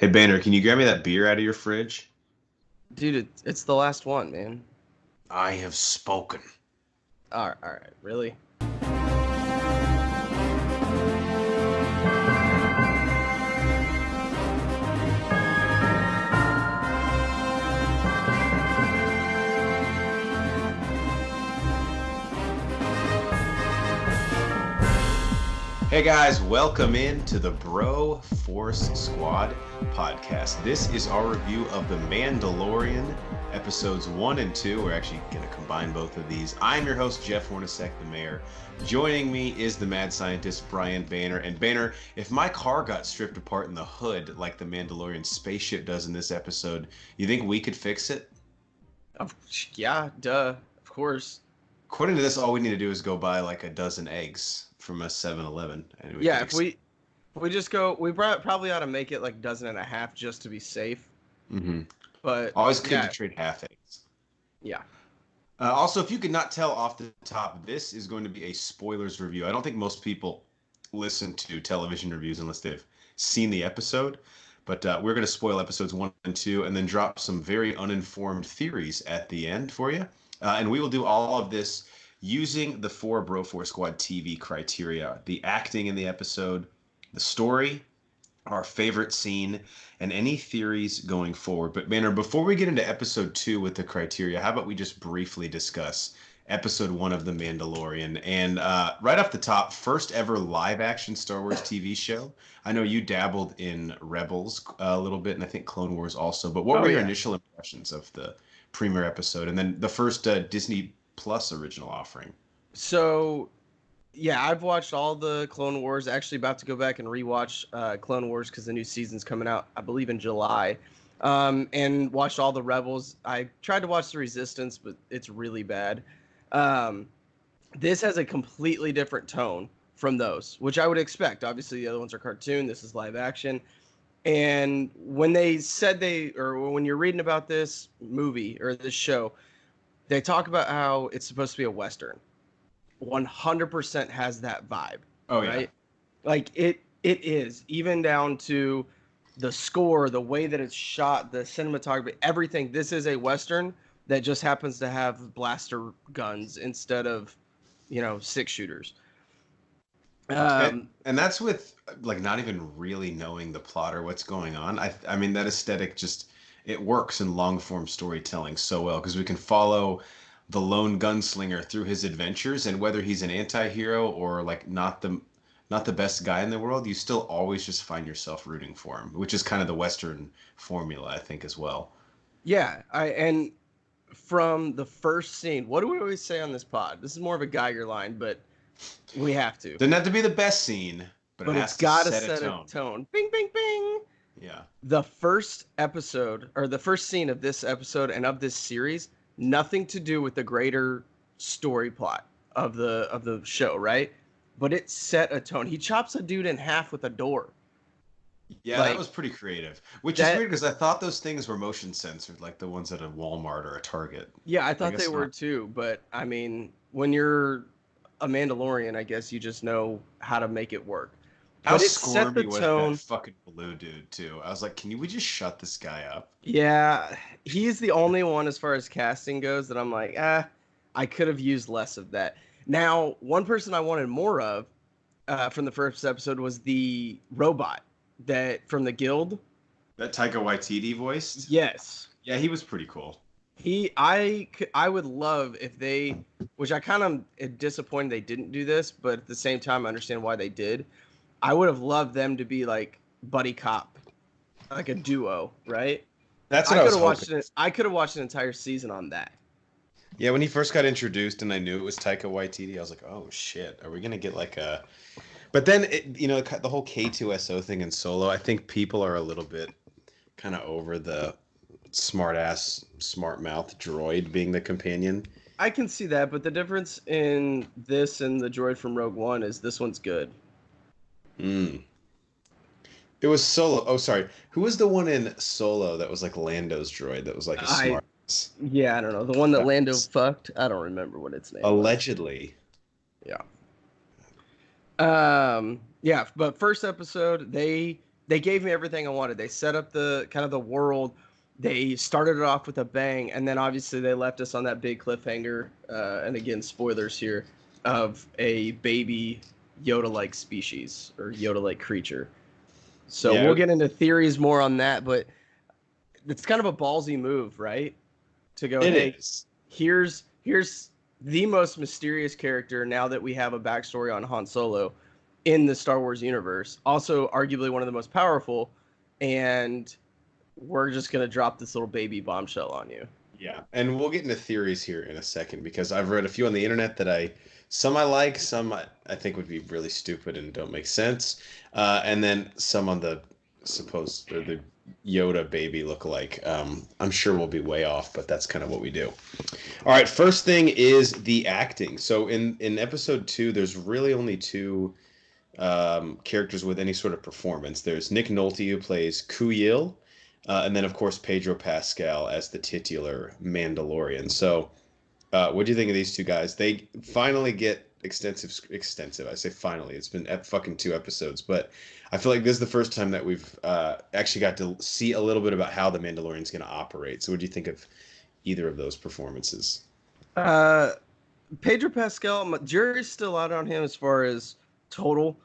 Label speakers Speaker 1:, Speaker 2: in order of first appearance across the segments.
Speaker 1: Hey Banner, can you grab me that beer out of your fridge?
Speaker 2: Dude, it's the last one, man.
Speaker 1: I have spoken.
Speaker 2: All right, really?
Speaker 1: Hey guys, welcome in to the Bro Force Squad podcast. This is our review of The Mandalorian, episodes 1 and 2. We're actually going to combine both of these. I'm your host, Jeff Hornacek, the mayor. Joining me is the mad scientist, Brian Banner. And Banner, if my car got stripped apart in the hood like the Mandalorian spaceship does in this episode, you think we could fix it?
Speaker 2: Yeah, duh, of course.
Speaker 1: According to this, all we need to do is go buy like a dozen eggs from a 7-Eleven, and we
Speaker 2: Yeah,
Speaker 1: could.
Speaker 2: if we just go, probably ought to make it like dozen and a half just to be safe.
Speaker 1: Mm-hmm.
Speaker 2: But
Speaker 1: Always good
Speaker 2: yeah,
Speaker 1: to trade half eggs.
Speaker 2: yeah.
Speaker 1: Also, if you could not tell off the top, this is going to be a spoilers review. I don't think most people listen to television reviews unless they've seen the episode. But we're going to spoil episodes 1 and 2 and then drop some very uninformed theories at the end for you. And we will do all of this using the 4 Squad TV criteria: the acting in the episode, the story, our favorite scene, and any theories going forward. But Banner, before we get into episode 2 with the criteria, how about we just briefly discuss episode 1 of The Mandalorian? And right off the top, first ever live action Star Wars TV show. I know you dabbled in Rebels a little bit, and I think Clone Wars also. But what were your initial impressions of the premiere episode and then the first Disney Plus original offering?
Speaker 2: So, yeah, I've watched all the Clone Wars. Actually, about to go back and rewatch Clone Wars because the new season's coming out, I believe, in July. And watched all the Rebels. I tried to watch the Resistance, but it's really bad. This has a completely different tone from those, which I would expect. Obviously, the other ones are cartoon. This is live action. And when they said when you're reading about this movie or this show, they talk about how it's supposed to be a Western. 100% has that vibe.
Speaker 1: Oh,
Speaker 2: right? Like it is, even down to the score, the way that it's shot, the cinematography, everything. This is a Western that just happens to have blaster guns instead of, 6-shooters.
Speaker 1: And that's with like not even really knowing the plot or what's going on. I mean that aesthetic just it works in long form storytelling so well because we can follow the lone gunslinger through his adventures, and whether he's an anti-hero or like not the best guy in the world, you still always just find yourself rooting for him, which is kind of the Western formula, I think, as well.
Speaker 2: Yeah, and from the first scene, what do we always say on this pod? This is more of a Geiger line, but we have to.
Speaker 1: Doesn't have to be the best scene, but it has
Speaker 2: it's got to
Speaker 1: set
Speaker 2: set a tone. Bing, bing, bing.
Speaker 1: Yeah.
Speaker 2: The first episode, or the first scene of this episode and of this series, nothing to do with the greater story plot of the show, right? But it set a tone. He chops a dude in half with a door.
Speaker 1: Yeah, that was pretty creative. Which is weird because I thought those things were motion censored, like the ones at a Walmart or a Target.
Speaker 2: Yeah, I thought they were too. But I mean, when you're a Mandalorian, I guess you just know how to make it work.
Speaker 1: How squirmy was that fucking blue dude too? I was like, we just shut this guy up?
Speaker 2: Yeah, he's the only one as far as casting goes that I'm like, I could have used less of that. Now, one person I wanted more of from the first episode was the robot that from the guild.
Speaker 1: That Taika Waititi voiced?
Speaker 2: Yes.
Speaker 1: Yeah, he was pretty cool.
Speaker 2: I would love if they, which I kind of am disappointed they didn't do this, but at the same time I understand why they did. I would have loved them to be like buddy cop, like a duo, right?
Speaker 1: That's what I was hoping.
Speaker 2: I could have watched an entire season on that.
Speaker 1: Yeah, when he first got introduced and I knew it was Taika Waititi, I was like, oh shit, are we gonna get like a? But then the whole K2SO thing in Solo, I think people are a little bit kind of over the smart mouth droid being the companion.
Speaker 2: I can see that, but the difference in this and the droid from Rogue One is this one's good.
Speaker 1: It was Solo. Oh, sorry. Who was the one in Solo that was like Lando's droid that was like a smart?
Speaker 2: Yeah, I don't know. The one that Lando fucked? I don't remember what its name
Speaker 1: Allegedly.
Speaker 2: Was. Yeah. Yeah, but first episode, they they gave me everything I wanted. They set up the kind of the world. They started it off with a bang, and then obviously they left us on that big cliffhanger. And again, spoilers here of a baby Yoda-like species or Yoda-like creature. So
Speaker 1: Yeah.
Speaker 2: we'll get into theories more on that, but it's kind of a ballsy move, right? To go,
Speaker 1: It
Speaker 2: hey,
Speaker 1: is.
Speaker 2: here's the most mysterious character now that we have a backstory on Han Solo in the Star Wars universe. Also, arguably one of the most powerful, and we're just gonna drop this little baby bombshell on you.
Speaker 1: Yeah, and we'll get into theories here in a second because I've read a few on the internet that some I like, some I think would be really stupid and don't make sense, and then some on the supposed or the Yoda baby lookalike. I'm sure we'll be way off, but that's kind of what we do. All right, first thing is the acting. So in episode 2, there's really only two characters with any sort of performance. There's Nick Nolte who plays Kuyil, and then of course Pedro Pascal as the titular Mandalorian. So, what do you think of these two guys? They finally get extensive. I say finally. It's been fucking 2 episodes, but I feel like this is the first time that we've actually got to see a little bit about how the Mandalorian's going to operate. So, what do you think of either of those performances?
Speaker 2: Pedro Pascal, jury's still out on him as far as total.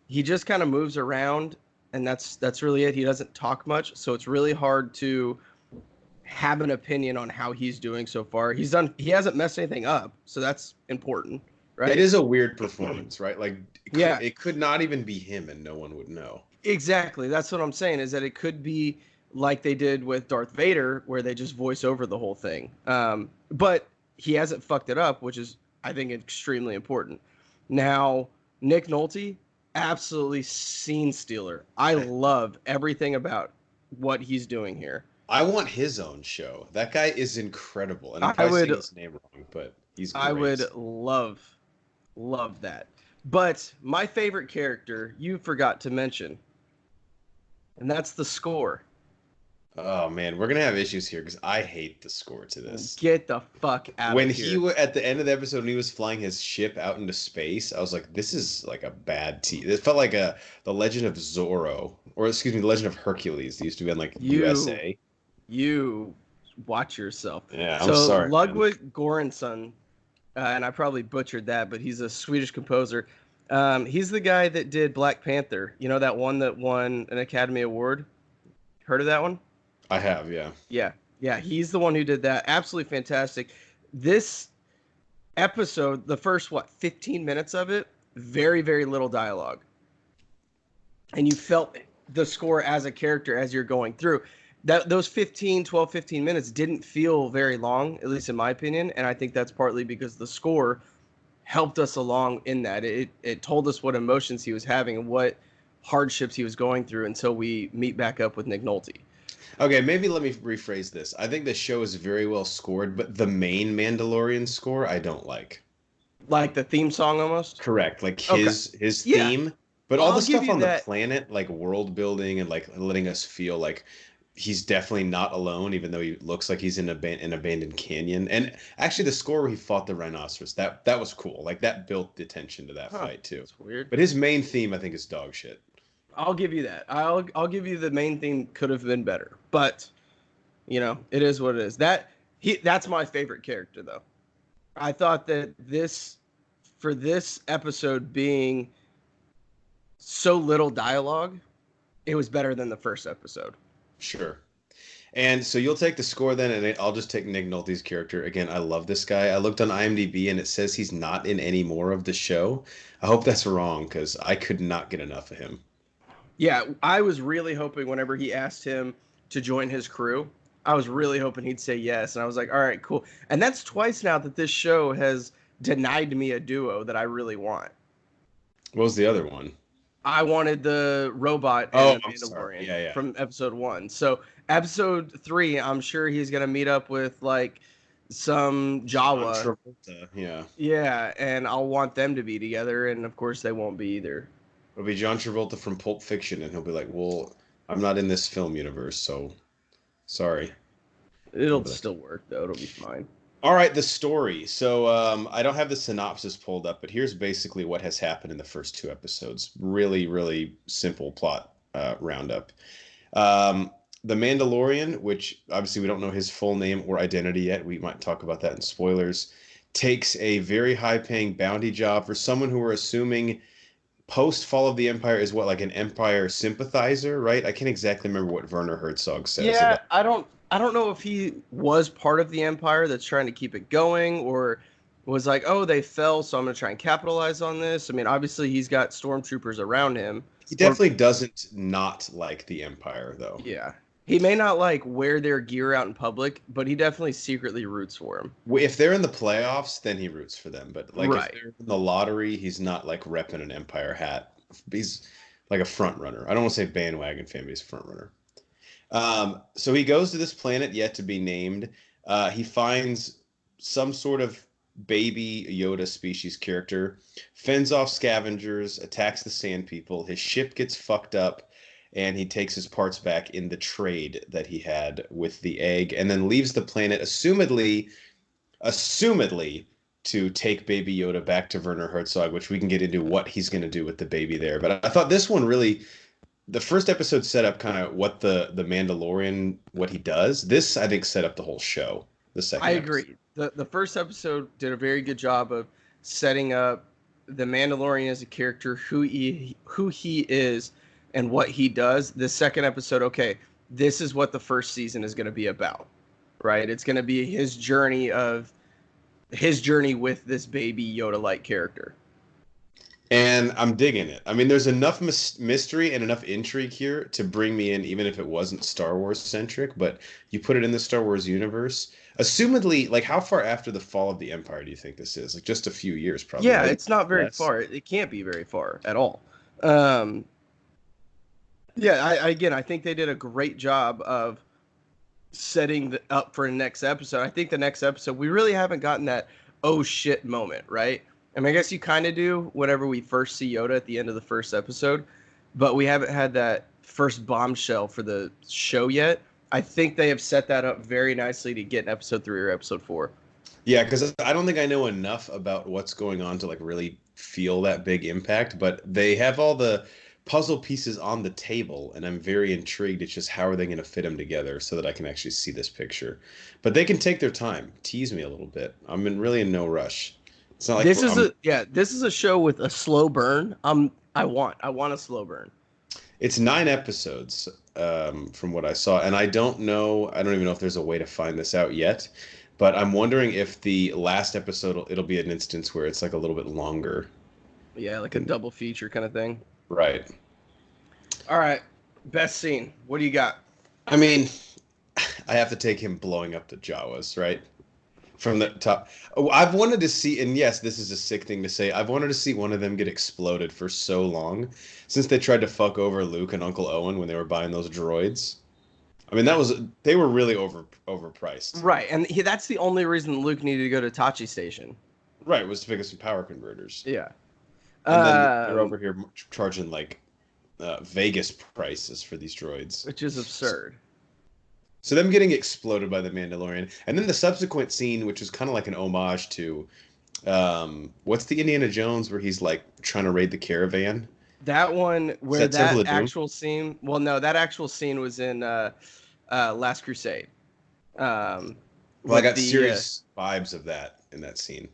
Speaker 2: He just kind of moves around, and that's really it. He doesn't talk much, so it's really hard to have an opinion on how he's doing so far. He hasn't messed anything up, so that's important, right?
Speaker 1: It is a weird performance, right? Like,
Speaker 2: Yeah,
Speaker 1: it could not even be him, and no one would know.
Speaker 2: exactly. That's what I'm saying, is that it could be like they did with Darth Vader, where they just voice over the whole thing. But he hasn't fucked it up, which is, I think, extremely important. Now, Nick Nolte, absolutely scene stealer. I love everything about what he's doing here.
Speaker 1: I want his own show. That guy is incredible, and I'm
Speaker 2: I
Speaker 1: probably
Speaker 2: would
Speaker 1: saying his name wrong, but he's great.
Speaker 2: I would love that. But my favorite character you forgot to mention, and that's the score.
Speaker 1: Oh man, we're gonna have issues here because I hate the score to this.
Speaker 2: Get the fuck out
Speaker 1: When
Speaker 2: of here.
Speaker 1: at the end of the episode, when he was flying his ship out into space, I was like, "This is like a bad team." It felt like the Legend of Zorro, or excuse me, the Legend of Hercules. It used to be on like USA.
Speaker 2: You watch yourself.
Speaker 1: Yeah, I'm
Speaker 2: So
Speaker 1: sorry, man.
Speaker 2: Ludwig Göransson, and I probably butchered that, but he's a Swedish composer. He's the guy that did Black Panther. You know, that one that won an Academy Award? Heard of that one?
Speaker 1: I have, yeah.
Speaker 2: Yeah, he's the one who did that. Absolutely fantastic. This episode, the first 15 minutes of it, very, very little dialogue. And you felt the score as a character as you're going through. Those 15 minutes didn't feel very long, at least in my opinion, and I think that's partly because the score helped us along in that. It told us what emotions he was having and what hardships he was going through until we meet back up with Nick Nolte.
Speaker 1: Okay, maybe let me rephrase this. I think the show is very well scored, but the main Mandalorian score I don't like.
Speaker 2: Like the theme song almost?
Speaker 1: Correct. Like his
Speaker 2: Yeah.
Speaker 1: theme, but
Speaker 2: Well,
Speaker 1: all the
Speaker 2: I'll give
Speaker 1: stuff
Speaker 2: you
Speaker 1: on
Speaker 2: that.
Speaker 1: the planet, like world building and like letting us feel like he's definitely not alone, even though he looks like he's in an abandoned canyon. And actually, the score where he fought the rhinoceros, that was cool. Like that built the tension to that fight too.
Speaker 2: That's weird.
Speaker 1: But his main theme, I think, is dog shit.
Speaker 2: I'll give you that. I'll give you the main theme could have been better, but you know, it is what it is. That's my favorite character though. I thought that for this episode being so little dialogue, it was better than the first episode.
Speaker 1: Sure. And so you'll take the score then, and I'll just take Nick Nolte's character. Again, I love this guy. I looked on IMDb, and it says he's not in any more of the show. I hope that's wrong, because I could not get enough of him.
Speaker 2: Yeah, I was really hoping whenever he asked him to join his crew, I was really hoping he'd say yes. And I was like, all right, cool. And that's twice now that this show has denied me a duo that I really want.
Speaker 1: What was the other one?
Speaker 2: I wanted the robot and the Mandalorian from episode 1. So episode 3, I'm sure he's going to meet up with like some Jawa. Yeah, and I'll want them to be together. And of course they won't be either.
Speaker 1: It'll be John Travolta from Pulp Fiction, and he'll be like, well, I'm not in this film universe, so sorry.
Speaker 2: It'll still work, though. It'll be fine.
Speaker 1: All right, the story. So I don't have the synopsis pulled up, but here's basically what has happened in the first 2 episodes. Really, really simple plot roundup. Um, the Mandalorian, which obviously we don't know his full name or identity yet. We might talk about that in spoilers. Takes a very high-paying bounty job for someone who we're assuming post Fall of the Empire is what, like an Empire sympathizer, right? I can't exactly remember what Werner Herzog says
Speaker 2: Yeah,
Speaker 1: about.
Speaker 2: I don't know if he was part of the Empire that's trying to keep it going, or was like, oh, they fell, so I'm gonna try and capitalize on this. I mean, obviously he's got stormtroopers around him.
Speaker 1: He
Speaker 2: Or
Speaker 1: definitely doesn't not like the Empire, though.
Speaker 2: yeah. He may not like wear their gear out in public, but he definitely secretly roots for him.
Speaker 1: If they're in the playoffs, then he roots for them. But like if
Speaker 2: Right.
Speaker 1: they're in the lottery, he's not like repping an Empire hat. He's like a front runner. I don't want to say bandwagon fan, but he's a front runner. So he goes to this planet yet to be named. He finds some sort of baby Yoda species character, fends off scavengers, attacks the Sand People. His ship gets fucked up, and he takes his parts back in the trade that he had with the egg, and then leaves the planet, assumedly to take Baby Yoda back to Werner Herzog, which we can get into what he's going to do with the baby there. But I thought this one really, the first episode set up kind of what the Mandalorian, what he does. This, I think, set up the whole show. The second
Speaker 2: I
Speaker 1: episode.
Speaker 2: agree. The first episode did a very good job of setting up the Mandalorian as a character, who he is, and what he does. The second episode, okay, this is what the first season is going to be about, right? It's going to be his journey with this baby Yoda-like character.
Speaker 1: And I'm digging it. I mean, there's enough mystery and enough intrigue here to bring me in, even if it wasn't Star Wars centric. But you put it in the Star Wars universe. Assumedly, like, how far after the fall of the Empire do you think this is? Like, just a few years, probably.
Speaker 2: Yeah,
Speaker 1: right?
Speaker 2: it's not very
Speaker 1: Less.
Speaker 2: far. It can't be very far at all. Yeah, I think they did a great job of setting up for the next episode. I think the next episode, we really haven't gotten that oh shit moment, right? I mean, I guess you kind of do whenever we first see Yoda at the end of the first episode, but we haven't had that first bombshell for the show yet. I think they have set that up very nicely to get in episode 3 or episode 4.
Speaker 1: Yeah, because I don't think I know enough about what's going on to like really feel that big impact, but they have all the puzzle pieces on the table, and I'm very intrigued. It's just how are they going to fit them together so that I can actually see this picture. But they can take their time, tease me a little bit. Really in no rush. It's not like
Speaker 2: This is a show with a slow burn. I want a slow burn.
Speaker 1: It's 9 episodes, from what I saw, and I don't even know if there's a way to find this out yet. But I'm wondering if the last episode, it'll be an instance where it's like a little bit longer.
Speaker 2: Yeah, like a double feature kind of thing.
Speaker 1: Right.
Speaker 2: All right, best scene. What do you got?
Speaker 1: I mean, I have to take him blowing up the Jawas, right? From the top. Oh, I've wanted to see, and yes, this is a sick thing to say, I've wanted to see one of them get exploded for so long, since they tried to fuck over Luke and Uncle Owen when they were buying those droids. I mean, they were really overpriced.
Speaker 2: Right, and that's the only reason Luke needed to go to Tachi Station.
Speaker 1: Right, was to pick up some power converters.
Speaker 2: Yeah.
Speaker 1: And then they're over here charging like Vegas prices for these droids.
Speaker 2: Which is absurd.
Speaker 1: So them getting exploded by the Mandalorian. And then the subsequent scene, which was kind of like an homage to, what's the Indiana Jones where he's like trying to raid the caravan?
Speaker 2: That one where
Speaker 1: that
Speaker 2: that actual scene, well, no, that actual scene was in Last Crusade.
Speaker 1: Well, I got serious vibes of that in that scene.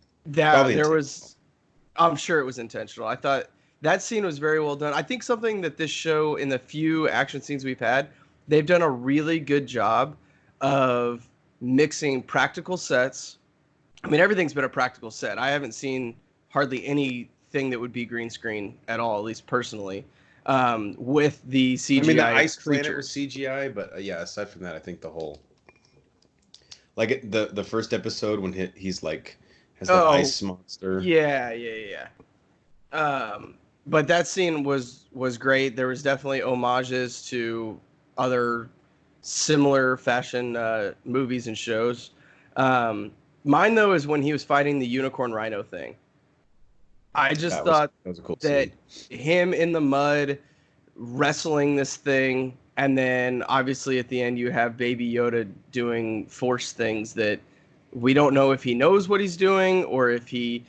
Speaker 2: I'm sure it was intentional. I thought that scene was very well done. I think something that this show, in the few action scenes we've had, they've done a really good job of mixing practical sets. I mean, everything's been a practical set. I haven't seen hardly anything that would be green screen at all, at least personally, with the CGI.
Speaker 1: I mean, the ice
Speaker 2: creatures.
Speaker 1: planet was CGI, but yeah, aside from that, I think the whole, like the first episode when he's like has that ice monster.
Speaker 2: Yeah. But that scene was great. There was definitely homages to other similar fashion movies and shows. Mine, though, is when he was fighting the unicorn rhino thing. I just thought
Speaker 1: that was a cool
Speaker 2: that
Speaker 1: scene.
Speaker 2: Him in the mud wrestling this thing, and then obviously at the end you have Baby Yoda doing force things that we don't know if he knows what he's doing or if he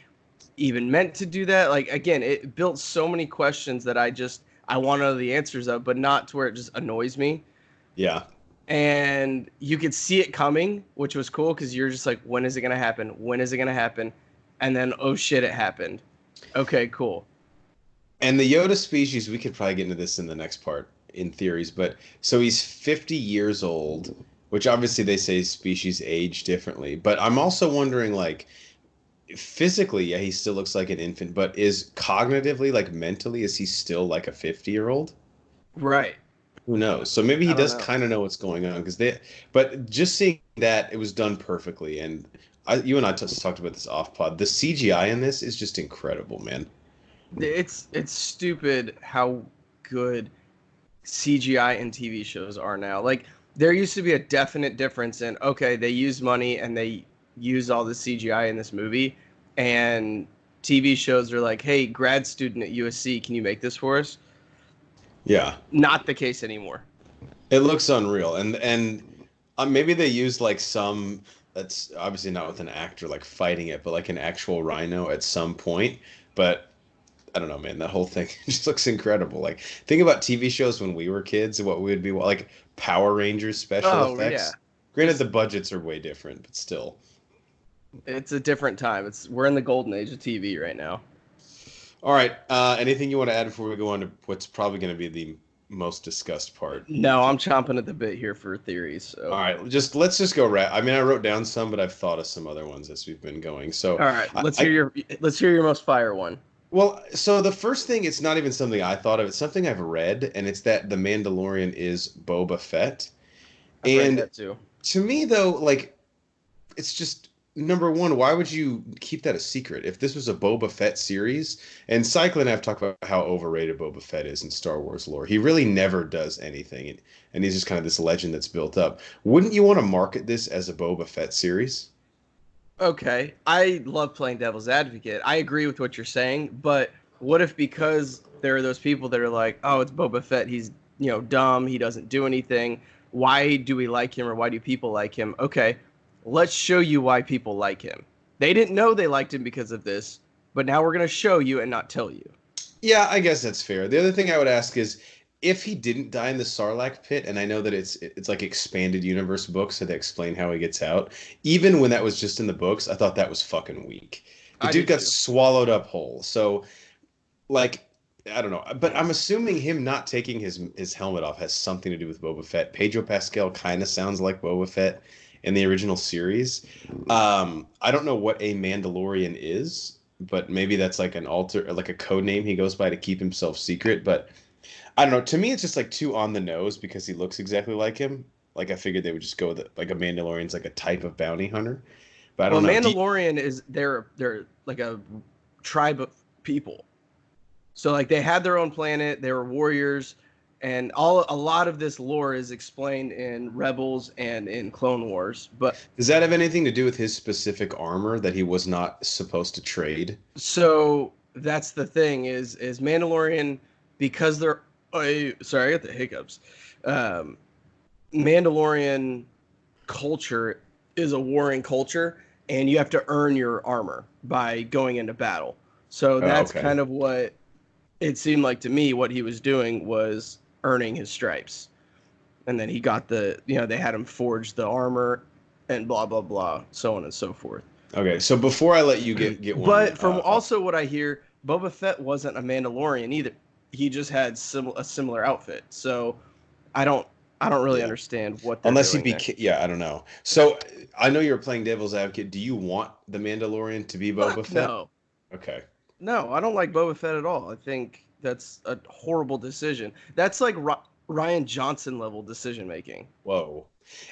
Speaker 2: even meant to do that. Like, again, it built so many questions that I I want to know the answers of, but not to where it just annoys me.
Speaker 1: Yeah.
Speaker 2: And you could see it coming, which was cool because you're just like, when is it going to happen? When is it going to happen? And then, oh shit, it happened. Okay, cool.
Speaker 1: And the Yoda species, we could probably get into this in the next part in theories, but so he's 50 years old, which obviously they say species age differently. But I'm also wondering, like, physically, yeah, he still looks like an infant, but is cognitively, like mentally, is he still like a 50-year-old?
Speaker 2: Right.
Speaker 1: Who knows? So maybe he
Speaker 2: I don't
Speaker 1: does
Speaker 2: know.
Speaker 1: kind of know what's going on because but just seeing that, it was done perfectly. And you and I just talked about this off pod. The CGI in this is just incredible, man.
Speaker 2: It's stupid how good CGI and TV shows are now. Like there used to be a definite difference in okay, they use money and they use all the CGI in this movie, and TV shows are like, hey, grad student at USC, can you make this for us?
Speaker 1: Yeah.
Speaker 2: Not the case anymore.
Speaker 1: It looks unreal, and maybe they used like some. That's obviously not with an actor like fighting it, but like an actual rhino at some point. But I don't know, man. That whole thing just looks incredible. Like think about TV shows when we were kids and what we would be like Power Rangers special
Speaker 2: Oh yeah,
Speaker 1: effects. Granted,
Speaker 2: just
Speaker 1: the budgets are way different, but still.
Speaker 2: it's a different time. We're in the golden age of TV right now.
Speaker 1: All right. Anything you want to add before we go on to what's probably going to be the most discussed part?
Speaker 2: No, I'm chomping at the bit here for theories.
Speaker 1: All
Speaker 2: So
Speaker 1: right, let's just go I mean, I wrote down some, but I've thought of some other ones as we've been going. So,
Speaker 2: all right,
Speaker 1: I, I
Speaker 2: let's hear your most fire one.
Speaker 1: well, so the first thing, it's not even something I thought of. It's something I've read, and it's that the Mandalorian is Boba Fett.
Speaker 2: I've read
Speaker 1: And
Speaker 2: that too.
Speaker 1: to me, though, like, it's just number one, why would you keep that a secret? If this was a Boba Fett series, and Cyclone and I have talked about how overrated Boba Fett is in Star Wars lore. He really never does anything, and he's just kind of this legend that's built up. Wouldn't you want to market this as a Boba Fett series?
Speaker 2: Okay, I love playing devil's advocate. I agree with what you're saying, but what if because there are those people that are like, "Oh, it's Boba Fett. He's, dumb. He doesn't do anything. Why do we like him or why do people like him?" Okay, let's show you why people like him. They didn't know they liked him because of this, but now we're going to show you and not tell you.
Speaker 1: Yeah, I guess that's fair. The other thing I would ask is if he didn't die in the Sarlacc pit, and I know that it's like expanded universe books, so they explain how he gets out. Even when that was just in the books, I thought that was fucking weak. The
Speaker 2: I do
Speaker 1: dude got
Speaker 2: too.
Speaker 1: swallowed up whole. So, like, I don't know, but I'm assuming him not taking his helmet off has something to do with Boba Fett. Pedro Pascal kind of sounds like Boba Fett in the original series. I don't know what a Mandalorian is, but maybe that's like an alter, like a code name he goes by to keep himself secret. But I don't know. To me, it's just like too on the nose because he looks exactly like him. Like I figured they would just go with it, like a Mandalorian's like a type of bounty hunter. But I
Speaker 2: Well,
Speaker 1: don't know.
Speaker 2: Mandalorian is they're like a tribe of people. So like they had their own planet, they were warriors, and a lot of this lore is explained in Rebels and in Clone Wars. But
Speaker 1: Does that have anything to do with his specific armor that he was not supposed to trade?
Speaker 2: so that's the thing is Mandalorian because they're sorry, I got the hiccups. Um, Mandalorian culture is a warring culture, and you have to earn your armor by going into battle. So
Speaker 1: Oh,
Speaker 2: that's
Speaker 1: okay.
Speaker 2: kind of what it seemed like to me. What he was doing was earning his stripes, and then he got they had him forge the armor, and blah blah blah, so on and so forth.
Speaker 1: Okay. So before I let you get one,
Speaker 2: But from also what I hear, Boba Fett wasn't a Mandalorian either. He just had a similar outfit. So I don't I don't really
Speaker 1: yeah.
Speaker 2: understand what they're
Speaker 1: Unless he
Speaker 2: doing there.
Speaker 1: yeah, I don't know. So I know you're playing devil's advocate. Do you want the Mandalorian to be Boba
Speaker 2: Fuck
Speaker 1: Fett?
Speaker 2: no.
Speaker 1: Okay.
Speaker 2: No, I don't like Boba Fett at all. I think that's a horrible decision. That's like Ryan Johnson level decision making.
Speaker 1: Whoa.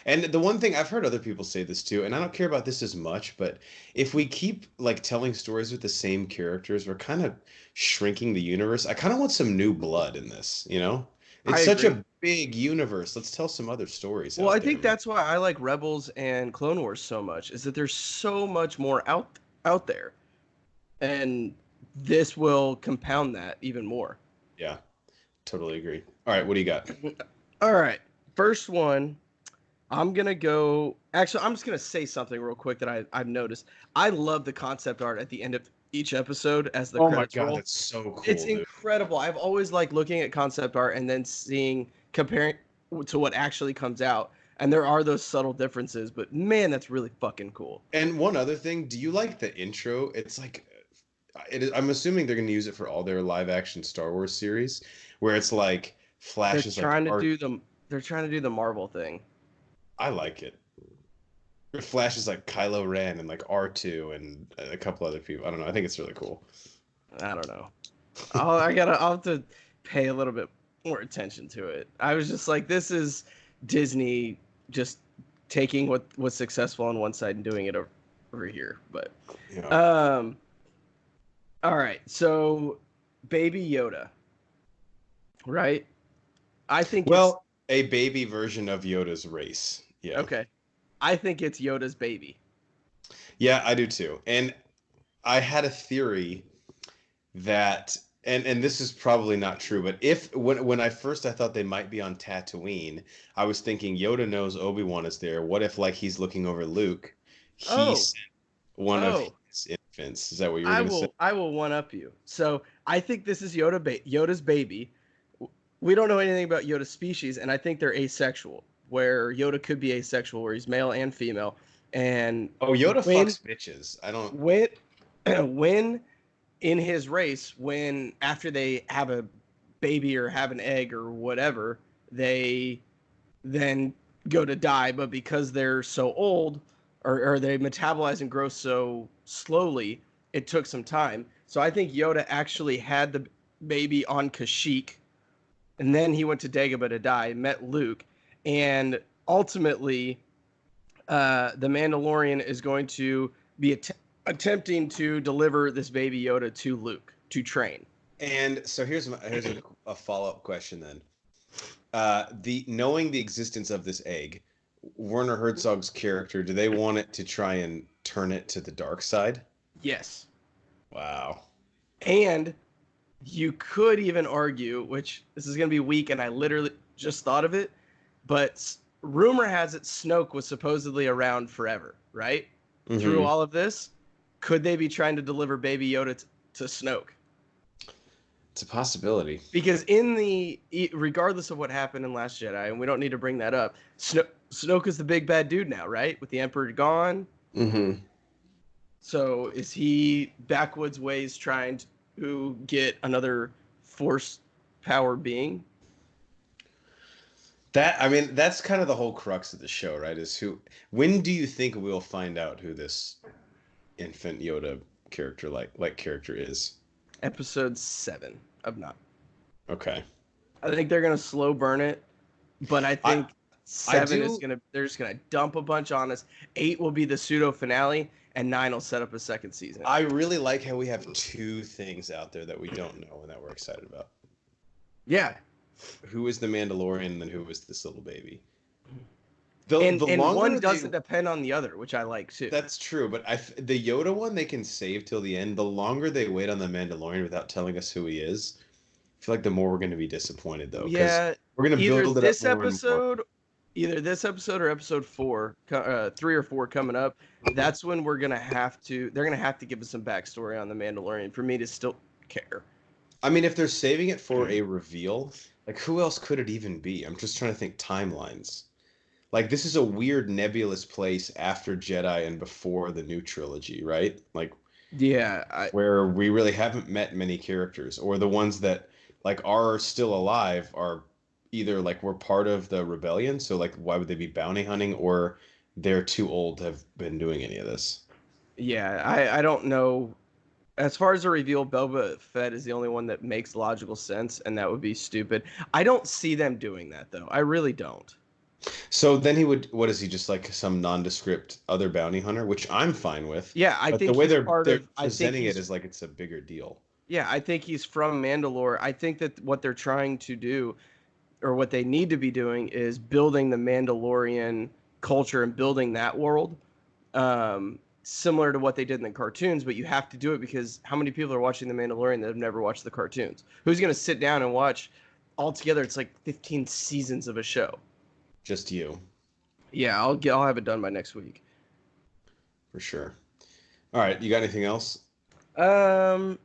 Speaker 1: And the one thing I've heard other people say this too, and I don't care about this as much, but if we keep like telling stories with the same characters, we're kind of shrinking the universe. I kind of want some new blood in this, you know?
Speaker 2: I
Speaker 1: It's such
Speaker 2: agree.
Speaker 1: a big universe. Let's tell some other stories
Speaker 2: Well, I
Speaker 1: out there,
Speaker 2: think
Speaker 1: man.
Speaker 2: that's why I like Rebels and Clone Wars so much is that there's so much more out there, and this will compound that even more.
Speaker 1: Yeah, totally agree. All right, what do you got?
Speaker 2: All right, first one. I'm gonna go. Actually, I'm just gonna say something real quick that I've noticed. I love the concept art at the end of each episode as the
Speaker 1: Oh my
Speaker 2: credits
Speaker 1: god,
Speaker 2: roll.
Speaker 1: that's so cool,
Speaker 2: It's
Speaker 1: dude.
Speaker 2: incredible. I've always liked looking at concept art and then comparing to what actually comes out. And there are those subtle differences, but man, that's really fucking cool.
Speaker 1: And one other thing, do you like the intro? It's like I'm assuming they're going to use it for all their live action Star Wars series, where it's like
Speaker 2: They're
Speaker 1: flashes like
Speaker 2: trying to
Speaker 1: art.
Speaker 2: do the they're trying to do the Marvel thing.
Speaker 1: I like it. It flashes like Kylo Ren and like R2 and a couple other people. I don't know. I think it's really cool.
Speaker 2: I don't know. I'll have to pay a little bit more attention to it. I was just like, this is Disney just taking what's successful on one side and doing it over here. But
Speaker 1: Yeah.
Speaker 2: all right. So Baby Yoda. Right? I think
Speaker 1: Well, a baby version of Yoda's race. Yeah.
Speaker 2: okay. I think it's Yoda's baby.
Speaker 1: Yeah, I do too. And I had a theory that and this is probably not true, but if when I thought they might be on Tatooine, I was thinking Yoda knows Obi-Wan is there. What if like he's looking over Luke, he
Speaker 2: Oh.
Speaker 1: sent one of his infants. Is that what you were going to say?
Speaker 2: I will one up you. So I think this is Yoda's baby. We don't know anything about Yoda's species, and I think they're asexual, where Yoda could be asexual, where he's male and female. And
Speaker 1: Oh, Yoda fucks bitches. I don't.
Speaker 2: When in his race, when after they have a baby or have an egg or whatever, they then go to die, but because they're so old or they metabolize and grow so slowly, it took some time. So I think Yoda actually had the baby on Kashyyyk, and then he went to Dagobah to die, met Luke, and ultimately the Mandalorian is going to be attempting to deliver this baby Yoda to Luke to train.
Speaker 1: And so here's a follow-up question then. The knowing the existence of this egg, Werner Herzog's character, do they want it to try and turn it to the dark side?
Speaker 2: Yes.
Speaker 1: Wow.
Speaker 2: And you could even argue, which this is going to be weak, and I literally just thought of it, but rumor has it Snoke was supposedly around forever, right? Mm-hmm. Through all of this, could they be trying to deliver Baby Yoda to Snoke?
Speaker 1: It's a possibility.
Speaker 2: Because regardless of what happened in Last Jedi, and we don't need to bring that up, Snoke is the big bad dude now, right? With the Emperor gone.
Speaker 1: Mm-hmm.
Speaker 2: So is he backwoods ways trying to get another force power being?
Speaker 1: That's kind of the whole crux of the show, right? When do you think we'll find out who this infant Yoda character character is?
Speaker 2: Episode 7 of 9.
Speaker 1: Okay.
Speaker 2: I think they're gonna slow burn it, but I think 7 is they're just gonna dump a bunch on us. 8 will be the pseudo finale, and 9 will set up a second season.
Speaker 1: I really like how we have 2 things out there that we don't know and that we're excited about.
Speaker 2: Yeah.
Speaker 1: Who is the Mandalorian and then who is this little baby?
Speaker 2: And one doesn't depend on the other, which I like too.
Speaker 1: That's true, but the Yoda one they can save till the end. The longer they wait on the Mandalorian without telling us who he is, I feel like the more we're going to be disappointed, though.
Speaker 2: Yeah,
Speaker 1: we're going to build it
Speaker 2: this
Speaker 1: up
Speaker 2: episode, either this episode or episode 4, 3 or 4 coming up. That's when they're going to have to give us some backstory on the Mandalorian for me to still care.
Speaker 1: I mean, if they're saving it for a reveal, like who else could it even be? I'm just trying to think timelines. Like, this is a weird nebulous place after Jedi and before the new trilogy, right? Like,
Speaker 2: yeah,
Speaker 1: where we really haven't met many characters, or the ones that like are still alive are either like we're part of the rebellion, so like why would they be bounty hunting, or they're too old to have been doing any of this.
Speaker 2: Yeah, I don't know. As far as a reveal, Boba Fett is the only one that makes logical sense, and that would be stupid. I don't see them doing that, though. I really don't.
Speaker 1: So then what is he, just like some nondescript other bounty hunter, which I'm fine with.
Speaker 2: Yeah, I think
Speaker 1: the way they're presenting it is like it's a bigger deal.
Speaker 2: Yeah, I think he's from Mandalore. I think that what they're trying to do, or what they need to be doing, is building the Mandalorian culture and building that world, similar to what they did in the cartoons. But you have to do it because how many people are watching the Mandalorian that have never watched the cartoons? Who's going to sit down and watch altogether? It's like 15 seasons of a show.
Speaker 1: Just you.
Speaker 2: Yeah, I'll have it done by next week.
Speaker 1: For sure. All right, you got anything else?
Speaker 2: Um,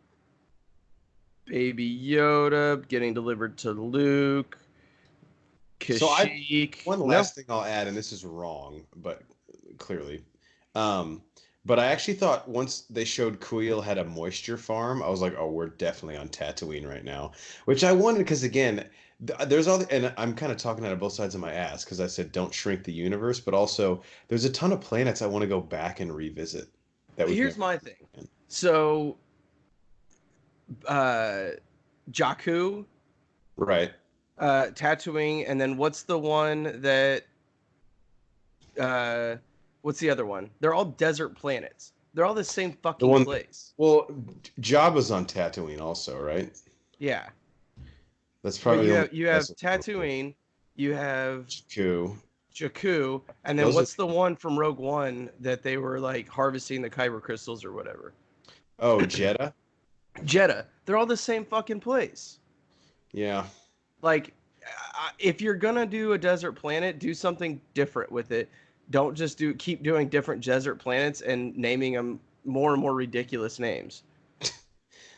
Speaker 2: Baby Yoda getting delivered to Luke.
Speaker 1: So
Speaker 2: Kashyyyk.
Speaker 1: one
Speaker 2: No.
Speaker 1: last thing I'll add, and this is wrong, but clearly, um, but I actually thought once they showed Kuiil had a moisture farm, I was like, oh, we're definitely on Tatooine right now. Which I wanted because again, there's all, and I'm kind of talking out of both sides of my ass because I said don't shrink the universe, but also there's a ton of planets I want to go back and revisit that we've
Speaker 2: Here's
Speaker 1: never
Speaker 2: my thing.
Speaker 1: been.
Speaker 2: So, uh, Jakku,
Speaker 1: Right.
Speaker 2: Tatooine, and then what's the one that uh what's the other one? They're all desert planets. They're all the same
Speaker 1: The
Speaker 2: fucking
Speaker 1: one,
Speaker 2: place.
Speaker 1: well, Jabba's on Tatooine also, right?
Speaker 2: Yeah.
Speaker 1: That's
Speaker 2: But
Speaker 1: probably the only
Speaker 2: you have
Speaker 1: desert one.
Speaker 2: Tatooine, you have
Speaker 1: Jakku.
Speaker 2: Jakku, and then
Speaker 1: Those are
Speaker 2: what's the one from Rogue One that they were like harvesting the kyber crystals or whatever?
Speaker 1: Oh, Jeddah.
Speaker 2: Jeddah. They're all the same fucking place.
Speaker 1: Yeah.
Speaker 2: Like, if you're gonna do a desert planet, do something different with it. Don't just keep doing different desert planets and naming them more and more ridiculous names.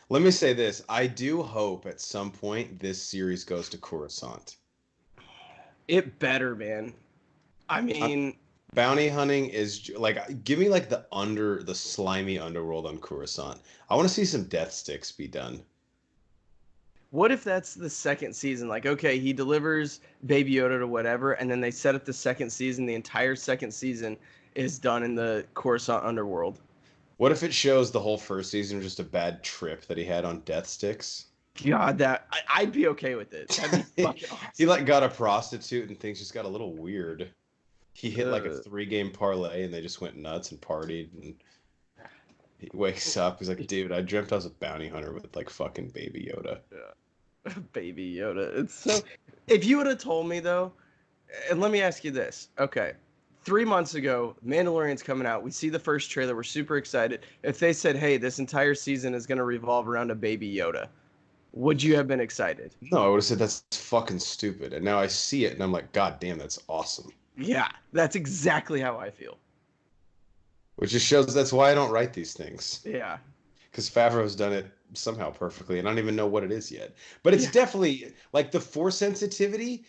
Speaker 1: Let me say this. I do hope at some point this series goes to Coruscant.
Speaker 2: It better, man. I
Speaker 1: Uh,
Speaker 2: mean,
Speaker 1: Bounty hunting is like give me like the slimy underworld on Coruscant. I want to see some death sticks be done.
Speaker 2: what if that's the second season? Like, okay, he delivers Baby Yoda to whatever, and then they set up the second season. The entire second season is done in the Coruscant underworld.
Speaker 1: What if it shows the whole first season was just a bad trip that he had on death sticks?
Speaker 2: God, I'd be okay with it. That'd be fucking
Speaker 1: He
Speaker 2: awesome.
Speaker 1: like got a prostitute and things just got a little weird. He hit like a
Speaker 2: Uh,
Speaker 1: 3 game parlay and they just went nuts and partied and he wakes up. He's like, dude, I dreamt I was a bounty hunter with like fucking Baby Yoda.
Speaker 2: Baby Yoda. It's so. If you would have told me though, and let me ask you this. Okay, 3 months ago, Mandalorian's coming out. We see the first trailer. We're super excited. If they said, "Hey, this entire season is going to revolve around a Baby Yoda," would you have been excited?
Speaker 1: No, I would have said that's fucking stupid. And now I see it and I'm like, God damn, that's awesome.
Speaker 2: Yeah, that's exactly how I feel.
Speaker 1: Which just shows that's why I don't write these things.
Speaker 2: Yeah.
Speaker 1: Because Favreau's done it somehow perfectly, and I don't even know what it is yet. But it's
Speaker 2: Yeah.
Speaker 1: definitely like the force sensitivity.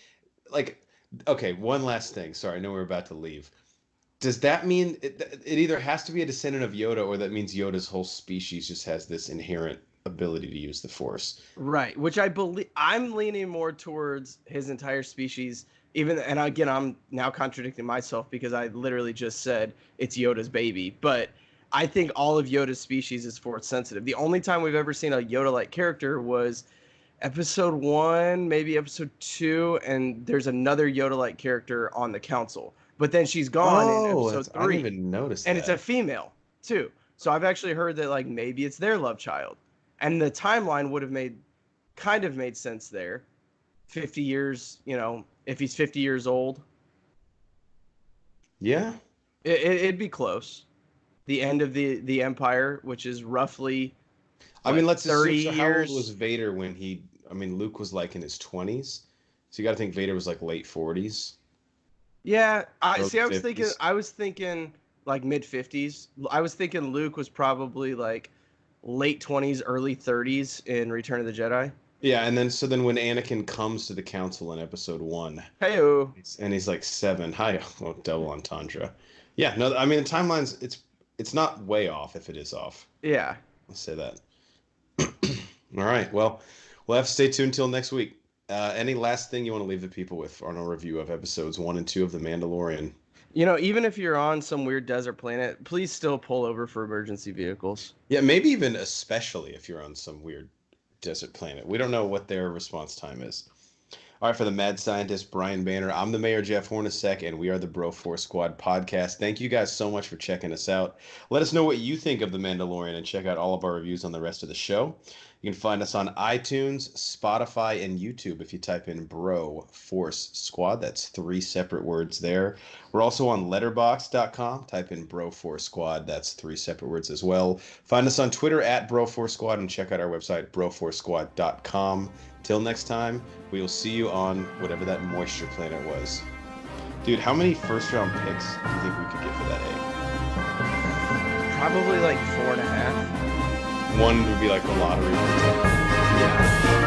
Speaker 1: Like, okay, one last thing. Sorry, I know we're about to leave. Does that mean it either has to be a descendant of Yoda, or that means Yoda's whole species just has this inherent ability to use the force?
Speaker 2: Right, which I believe I'm leaning more towards his entire species. Even and again, I'm now contradicting myself because I literally just said it's Yoda's baby, but I think all of Yoda's species is force sensitive. The only time we've ever seen a Yoda-like character was episode 1, maybe episode 2, and there's another Yoda-like character on the council. But then she's gone in
Speaker 1: Oh,
Speaker 2: episode
Speaker 1: that's I didn't
Speaker 2: 3,
Speaker 1: even notice
Speaker 2: and it's a
Speaker 1: that.
Speaker 2: female too. So I've actually heard that like maybe it's their love child, and the timeline would have made sense there. 50 years, if he's 50 years old,
Speaker 1: Yeah.
Speaker 2: it'd be close. The end of the Empire, which is roughly
Speaker 1: I mean,
Speaker 2: what
Speaker 1: let's
Speaker 2: 30
Speaker 1: assume. So, how old was
Speaker 2: years.
Speaker 1: Vader when he? I mean, Luke was like in his 20s, so you got to think Vader was like late 40s,
Speaker 2: Yeah, I
Speaker 1: early
Speaker 2: see.
Speaker 1: fifties.
Speaker 2: I was thinking like mid 50s. I was thinking Luke was probably like late 20s, early 30s in Return of the Jedi.
Speaker 1: Yeah, and then so then when Anakin comes to the council in episode 1,
Speaker 2: Heyo.
Speaker 1: and he's like 7. Hi, well, double entendre. Yeah, no, I mean the timelines. It's not way off if it is off.
Speaker 2: Yeah.
Speaker 1: Let's say that. All right. Well, we'll have to stay tuned until next week. Any last thing you want to leave the people with on a review of episodes 1 and 2 of The Mandalorian?
Speaker 2: Even if you're on some weird desert planet, please still pull over for emergency vehicles.
Speaker 1: Yeah, maybe even especially if you're on some weird desert planet. We don't know what their response time is. All right, for the mad scientist Brian Banner, I'm the mayor Jeff Hornacek, and we are the Bro Force Squad podcast. Thank you guys so much for checking us out. Let us know what you think of The Mandalorian and check out all of our reviews on the rest of the show. You can find us on iTunes, Spotify, and YouTube if you type in Bro Force Squad. That's 3 separate words there. We're also on letterbox.com. Type in Bro Force Squad. That's 3 separate words as well. Find us on Twitter at Bro Force Squad and check out our website, broforcesquad.com. Till next time, we will see you on whatever that moisture planet was. Dude, how many first round picks do you think we could get for that
Speaker 2: Probably like 4.5.
Speaker 1: A? one would be like the lottery.
Speaker 2: Yeah.